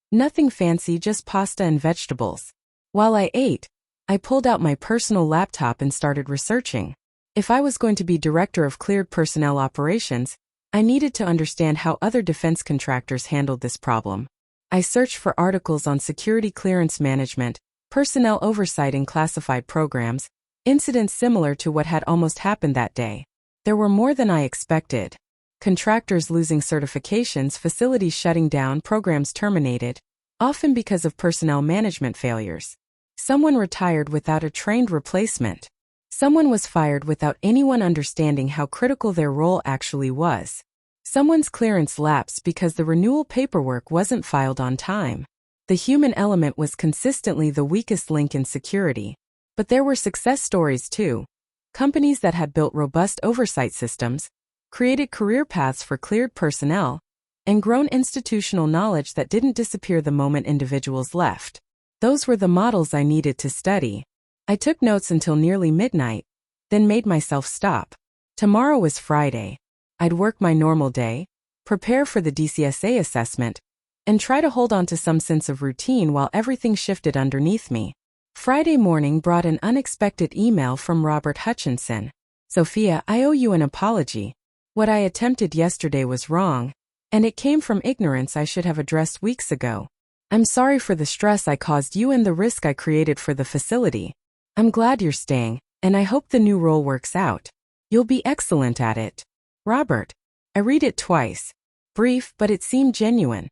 Nothing fancy, just pasta and vegetables. While I ate, I pulled out my personal laptop and started researching. If I was going to be director of cleared personnel operations, I needed to understand how other defense contractors handled this problem. I searched for articles on security clearance management, personnel oversight in classified programs, incidents similar to what had almost happened that day. There were more than I expected. Contractors losing certifications, facilities shutting down, programs terminated, often because of personnel management failures. Someone retired without a trained replacement. Someone was fired without anyone understanding how critical their role actually was. Someone's clearance lapsed because the renewal paperwork wasn't filed on time. The human element was consistently the weakest link in security. But there were success stories too. Companies that had built robust oversight systems, created career paths for cleared personnel, and grown institutional knowledge that didn't disappear the moment individuals left. Those were the models I needed to study. I took notes until nearly midnight, then made myself stop. Tomorrow was Friday. I'd work my normal day, prepare for the DCSA assessment, and try to hold on to some sense of routine while everything shifted underneath me. Friday morning brought an unexpected email from Robert Hutchinson. Sophia, I owe you an apology. What I attempted yesterday was wrong, and it came from ignorance I should have addressed weeks ago. I'm sorry for the stress I caused you and the risk I created for the facility. I'm glad you're staying, and I hope the new role works out. You'll be excellent at it. Robert. I read it twice. Brief, but it seemed genuine.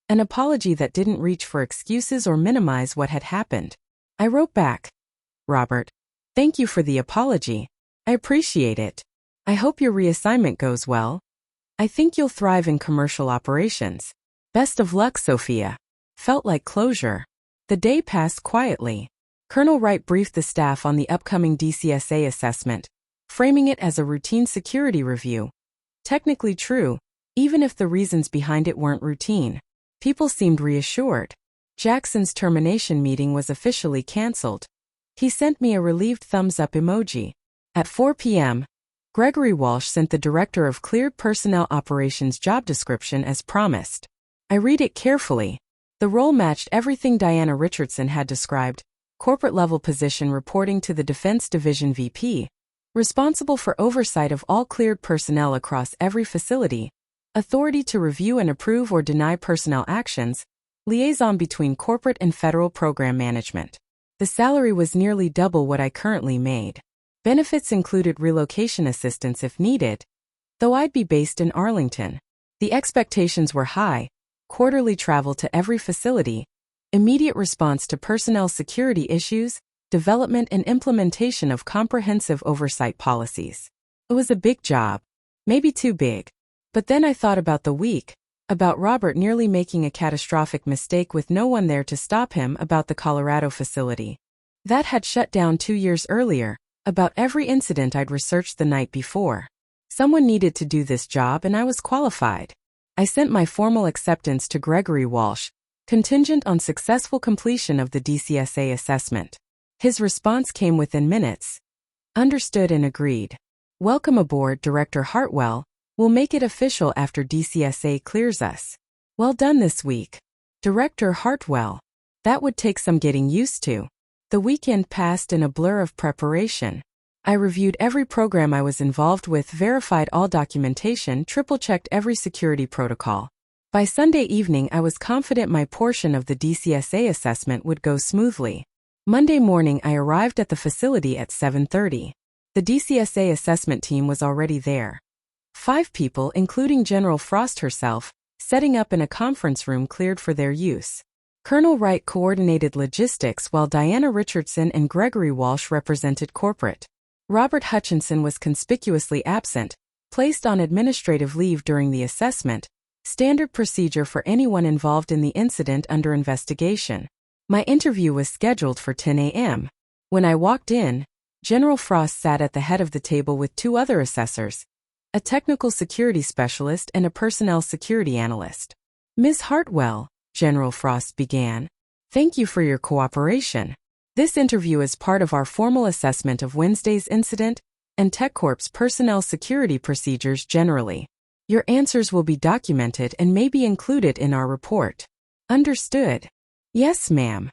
An apology that didn't reach for excuses or minimize what had happened. I wrote back, Robert, thank you for the apology. I appreciate it. I hope your reassignment goes well. I think you'll thrive in commercial operations. Best of luck, Sophia. Felt like closure. The day passed quietly. Colonel Wright briefed the staff on the upcoming DCSA assessment, framing it as a routine security review. Technically true, even if the reasons behind it weren't routine. People seemed reassured. Jackson's termination meeting was officially canceled. He sent me a relieved thumbs-up emoji. At 4 p.m., Gregory Walsh sent the Director of Cleared Personnel Operations job description as promised. I read it carefully. The role matched everything Diana Richardson had described. Corporate-level position reporting to the Defense Division VP. Responsible for oversight of all cleared personnel across every facility. Authority to review and approve or deny personnel actions. Liaison between corporate and federal program management. The salary was nearly double what I currently made. Benefits included relocation assistance if needed, though I'd be based in Arlington. The expectations were high, quarterly travel to every facility, immediate response to personnel security issues, development and implementation of comprehensive oversight policies. It was a big job, maybe too big. But then I thought about the week, about Robert nearly making a catastrophic mistake with no one there to stop him, about the Colorado facility that had shut down 2 years earlier, about every incident I'd researched the night before. Someone needed to do this job and I was qualified. I sent my formal acceptance to Gregory Walsh, contingent on successful completion of the DCSA assessment. His response came within minutes. Understood and agreed. Welcome aboard, Director Hartwell. We'll make it official after DCSA clears us. Well done this week. Director Hartwell. That would take some getting used to. The weekend passed in a blur of preparation. I reviewed every program I was involved with, verified all documentation, triple-checked every security protocol. By Sunday evening, I was confident my portion of the DCSA assessment would go smoothly. Monday morning, I arrived at the facility at 7:30. The DCSA assessment team was already there. 5 people, including General Frost herself, setting up in a conference room cleared for their use. Colonel Wright coordinated logistics while Diana Richardson and Gregory Walsh represented corporate. Robert Hutchinson was conspicuously absent, placed on administrative leave during the assessment, standard procedure for anyone involved in the incident under investigation. My interview was scheduled for 10 a.m. When I walked in, General Frost sat at the head of the table with 2 other assessors, a technical security specialist and a personnel security analyst. Ms. Hartwell, General Frost began, thank you for your cooperation. This interview is part of our formal assessment of Wednesday's incident and TechCorp's personnel security procedures generally. Your answers will be documented and may be included in our report. Understood? Yes, ma'am.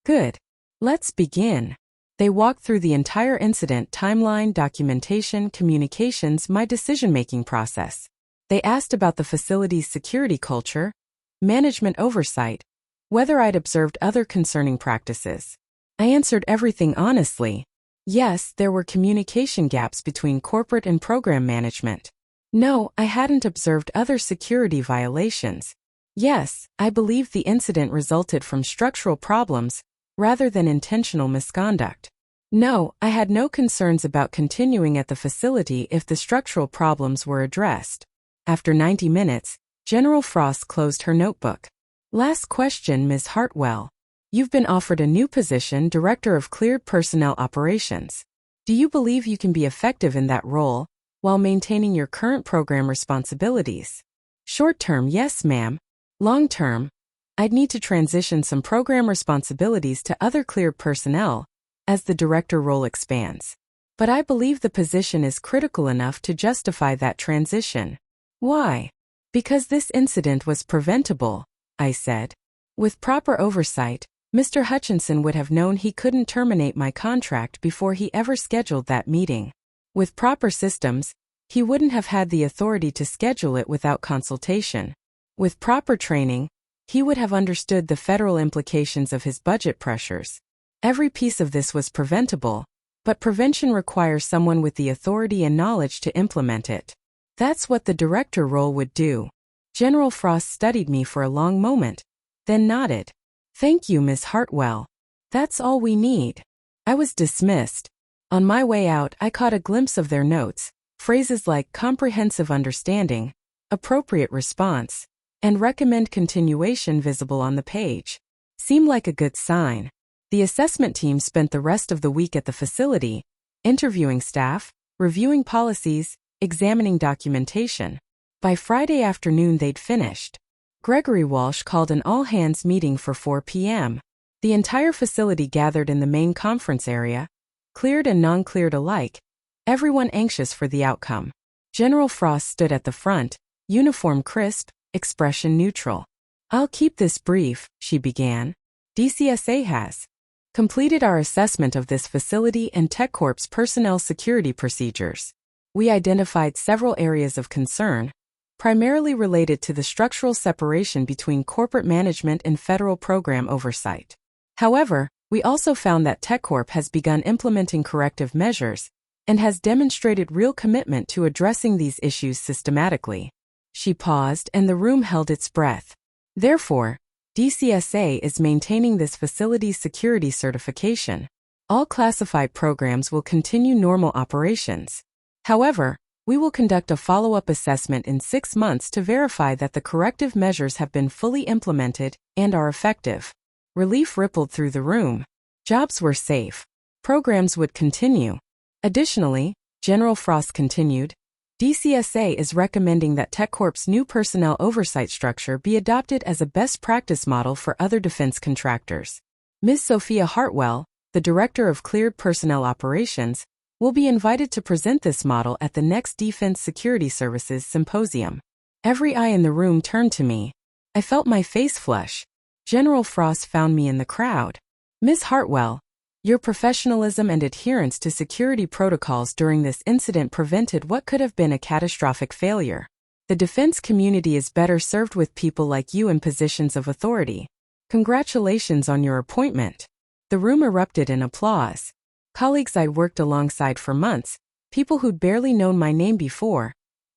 Good. Let's begin. They walked through the entire incident timeline, documentation, communications, my decision-making process. They asked about the facility's security culture, management oversight, whether I'd observed other concerning practices. I answered everything honestly. Yes, there were communication gaps between corporate and program management. No, I hadn't observed other security violations. Yes, I believed the incident resulted from structural problems rather than intentional misconduct. No, I had no concerns about continuing at the facility if the structural problems were addressed. After 90 minutes, General Frost closed her notebook. Last question, Ms. Hartwell. You've been offered a new position, Director of Cleared Personnel Operations. Do you believe you can be effective in that role while maintaining your current program responsibilities? Short term, yes, ma'am. Long term, I'd need to transition some program responsibilities to other cleared personnel as the director role expands. But I believe the position is critical enough to justify that transition. Why? Because this incident was preventable, I said. With proper oversight, Mr. Hutchinson would have known he couldn't terminate my contract before he ever scheduled that meeting. With proper systems, he wouldn't have had the authority to schedule it without consultation. With proper training, he would have understood the federal implications of his budget pressures. Every piece of this was preventable, but prevention requires someone with the authority and knowledge to implement it. That's what the director role would do. General Frost studied me for a long moment, then nodded. Thank you, Miss Hartwell. That's all we need. I was dismissed. On my way out, I caught a glimpse of their notes, phrases like comprehensive understanding, appropriate response, and recommend continuation visible on the page. Seemed like a good sign. The assessment team spent the rest of the week at the facility, interviewing staff, reviewing policies, examining documentation. By Friday afternoon they'd finished. Gregory Walsh called an all-hands meeting for 4 p.m. The entire facility gathered in the main conference area, cleared and non-cleared alike, everyone anxious for the outcome. General Frost stood at the front, uniform crisp, expression neutral. I'll keep this brief, she began. DCSA has completed our assessment of this facility and TechCorp's personnel security procedures. We identified several areas of concern, primarily related to the structural separation between corporate management and federal program oversight. However, we also found that TechCorp has begun implementing corrective measures and has demonstrated real commitment to addressing these issues systematically. She paused and the room held its breath. Therefore, DCSA is maintaining this facility's security certification. All classified programs will continue normal operations. However, we will conduct a follow-up assessment in 6 months to verify that the corrective measures have been fully implemented and are effective. Relief rippled through the room. Jobs were safe. Programs would continue. Additionally, General Frost continued, DCSA is recommending that TechCorp's new personnel oversight structure be adopted as a best practice model for other defense contractors. Ms. Sophia Hartwell, the Director of Cleared Personnel Operations, will be invited to present this model at the next Defense Security Services Symposium. Every eye in the room turned to me. I felt my face flush. General Frost found me in the crowd. Ms. Hartwell, your professionalism and adherence to security protocols during this incident prevented what could have been a catastrophic failure. The defense community is better served with people like you in positions of authority. Congratulations on your appointment. The room erupted in applause. Colleagues I'd worked alongside for months, people who'd barely known my name before,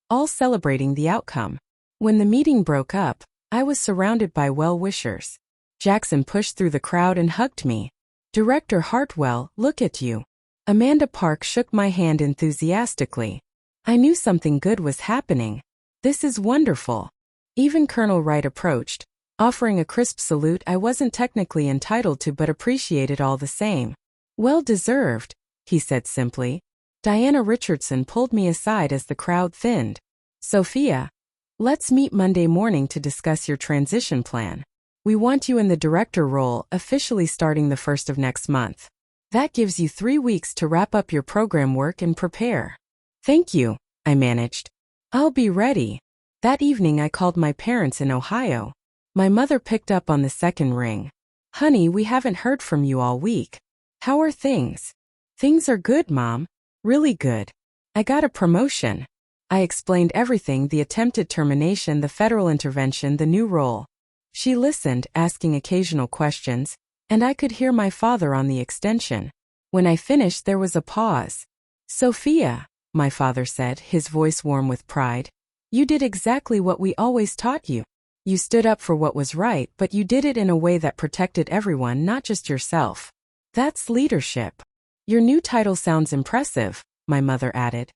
all celebrating the outcome. When the meeting broke up, I was surrounded by well-wishers. Jackson pushed through the crowd and hugged me. Director Hartwell, look at you. Amanda Park shook my hand enthusiastically. I knew something good was happening. This is wonderful. Even Colonel Wright approached, offering a crisp salute I wasn't technically entitled to but appreciated all the same. Well deserved, he said simply. Diana Richardson pulled me aside as the crowd thinned. Sophia, let's meet Monday morning to discuss your transition plan. We want you in the director role officially starting the 1st of next month. That gives you 3 weeks to wrap up your program work and prepare. Thank you, I managed. I'll be ready. That evening I called my parents in Ohio. My mother picked up on the second ring. Honey, we haven't heard from you all week. How are things? Things are good, Mom. Really good. I got a promotion. I explained everything, the attempted termination, the federal intervention, the new role. She listened, asking occasional questions, and I could hear my father on the extension. When I finished, there was a pause. Sophia, my father said, his voice warm with pride, you did exactly what we always taught you. You stood up for what was right, but you did it in a way that protected everyone, not just yourself. That's leadership. Your new title sounds impressive, my mother added.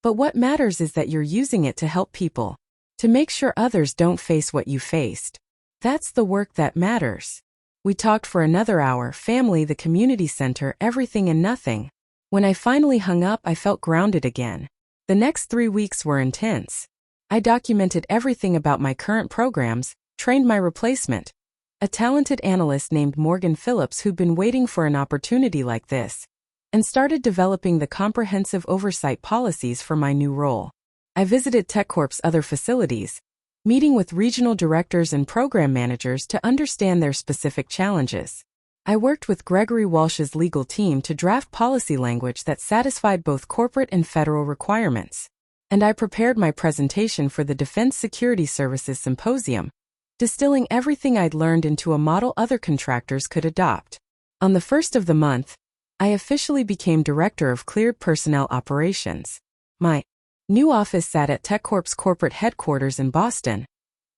But what matters is that you're using it to help people, to make sure others don't face what you faced. That's the work that matters. We talked for another hour, family, the community center, everything and nothing. When I finally hung up, I felt grounded again. The next 3 weeks were intense. I documented everything about my current programs, trained my replacement, a talented analyst named Morgan Phillips who'd been waiting for an opportunity like this, and started developing the comprehensive oversight policies for my new role. I visited TechCorp's other facilities, meeting with regional directors and program managers to understand their specific challenges. I worked with Gregory Walsh's legal team to draft policy language that satisfied both corporate and federal requirements. And I prepared my presentation for the Defense Security Services Symposium, distilling everything I'd learned into a model other contractors could adopt. On the 1st of the month, I officially became Director of Cleared Personnel Operations. My new office sat at TechCorp's corporate headquarters in Boston,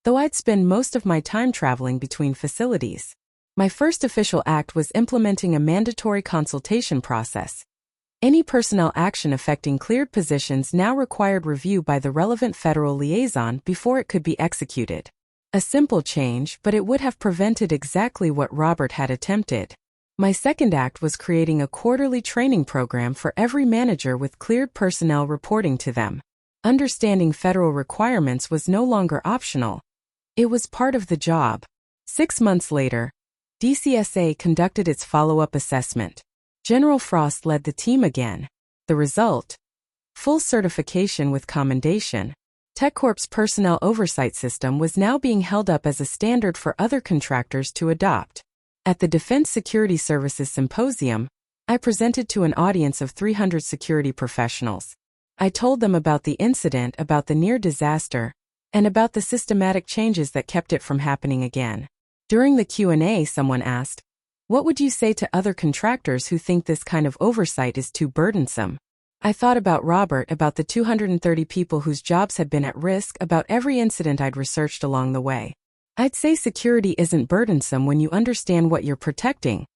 though I'd spend most of my time traveling between facilities. My first official act was implementing a mandatory consultation process. Any personnel action affecting cleared positions now required review by the relevant federal liaison before it could be executed. A simple change, but it would have prevented exactly what Robert had attempted. My second act was creating a quarterly training program for every manager with cleared personnel reporting to them. Understanding federal requirements was no longer optional. It was part of the job. 6 months later, DCSA conducted its follow-up assessment. General Frost led the team again. The result? Full certification with commendation. TechCorp's personnel oversight system was now being held up as a standard for other contractors to adopt. At the Defense Security Services Symposium, I presented to an audience of 300 security professionals. I told them about the incident, about the near disaster, and about the systematic changes that kept it from happening again. During the Q&A, someone asked, "What would you say to other contractors who think this kind of oversight is too burdensome?" I thought about Robert, about the 230 people whose jobs had been at risk, about every incident I'd researched along the way. I'd say security isn't burdensome when you understand what you're protecting,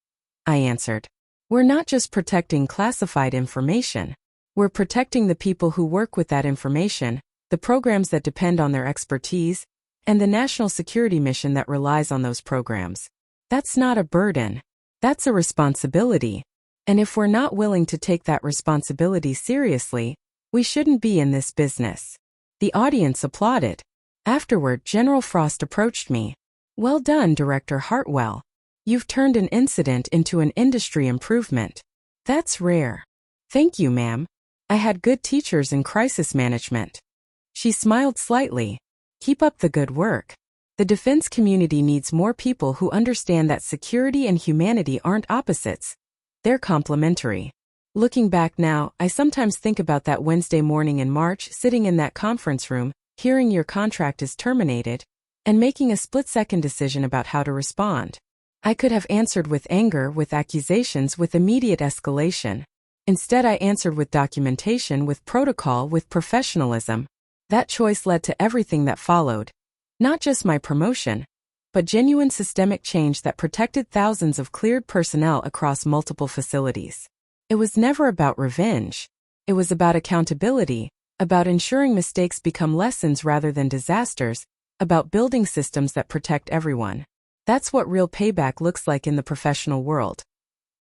I answered. We're not just protecting classified information. We're protecting the people who work with that information, the programs that depend on their expertise, and the national security mission that relies on those programs. That's not a burden. That's a responsibility. And if we're not willing to take that responsibility seriously, we shouldn't be in this business. The audience applauded. Afterward, General Frost approached me. "Well done, Director Hartwell. You've turned an incident into an industry improvement. That's rare." "Thank you, ma'am. I had good teachers in crisis management." She smiled slightly. "Keep up the good work. The defense community needs more people who understand that security and humanity aren't opposites. They're complementary." Looking back now, I sometimes think about that Wednesday morning in March, sitting in that conference room, hearing your contract is terminated, and making a split-second decision about how to respond. I could have answered with anger, with accusations, with immediate escalation. Instead, I answered with documentation, with protocol, with professionalism. That choice led to everything that followed. Not just my promotion, but genuine systemic change that protected thousands of cleared personnel across multiple facilities. It was never about revenge. It was about accountability, about ensuring mistakes become lessons rather than disasters, about building systems that protect everyone. That's what real payback looks like in the professional world.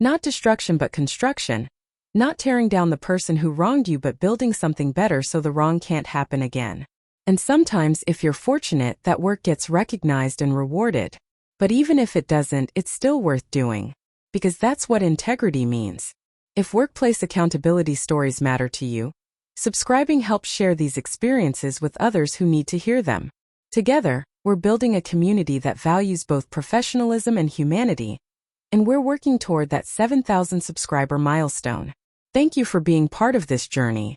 Not destruction but construction. Not tearing down the person who wronged you but building something better so the wrong can't happen again. And sometimes, if you're fortunate, that work gets recognized and rewarded. But even if it doesn't, it's still worth doing. Because that's what integrity means. If workplace accountability stories matter to you, subscribing helps share these experiences with others who need to hear them. Together, we're building a community that values both professionalism and humanity, and we're working toward that 7,000 subscriber milestone. Thank you for being part of this journey.